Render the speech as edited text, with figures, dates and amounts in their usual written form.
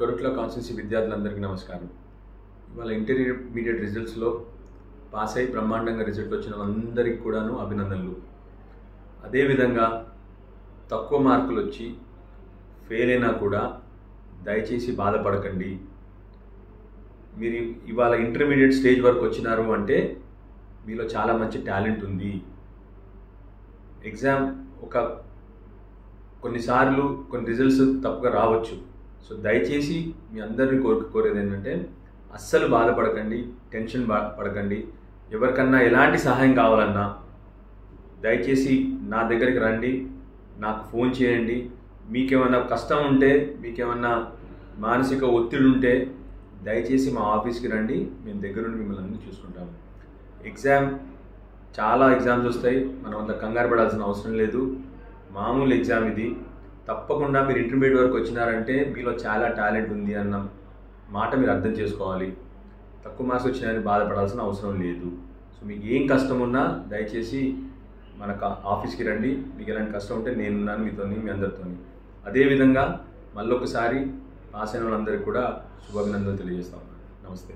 Korutla constituency విద్యార్థులందరికీ నమస్కారం. ఇవాళ ఇంటర్మీడియట్ రిజల్ట్స్లో పాస్ అయి బ్రహ్మాండంగా రిజల్ట్ వచ్చిన వాళ్ళందరికీ కూడాను అభినందనలు. అదేవిధంగా తక్కువ మార్కులు వచ్చి ఫెయిల్ అయినా కూడా దయచేసి బాధపడకండి. మీరు ఇవాళ ఇంటర్మీడియట్ స్టేజ్ వరకు వచ్చినారు అంటే మీలో చాలా మంచి టాలెంట్ ఉంది. ఎగ్జామ్ కొన్నిసార్లు కొన్ని రిజల్ట్స్ తప్పుగా రావచ్చు. సో దయచేసి మీ అందరినీ కోరేది ఏంటంటే అస్సలు బాధపడకండి, టెన్షన్ పడకండి. ఎవరికన్నా ఎలాంటి సహాయం కావాలన్నా దయచేసి నా దగ్గరికి రండి, నాకు ఫోన్ చేయండి. మీకేమన్నా కష్టం ఉంటే, మీకేమన్నా మానసిక ఒత్తిడి ఉంటే దయచేసి మా ఆఫీస్కి రండి, మేము దగ్గరుండి మిమ్మల్ని అన్నీ చూసుకుంటాము. చాలా ఎగ్జామ్స్ వస్తాయి, మనం అంత కంగారు పడాల్సిన అవసరం లేదు. మామూలు ఎగ్జామ్ ఇది. తప్పకుండా మీరు ఇంటర్మీడియట్ వరకు వచ్చినారంటే మీలో చాలా టాలెంట్ ఉంది అన్న మాట మీరు అర్థం చేసుకోవాలి. తక్కువ మార్క్స్ వచ్చినాయని బాధపడాల్సిన అవసరం లేదు. సో మీకు ఏం కష్టం ఉన్నా దయచేసి మన ఆఫీస్కి రండి. మీకు ఎలాంటి కష్టం ఉంటే నేనున్నాను మీతోని, మీ అందరితోని. అదేవిధంగా మళ్ళొకసారి పాస్ అయిన వాళ్ళందరికీ కూడా శుభాభినందనలు తెలియజేస్తాను. నమస్తే.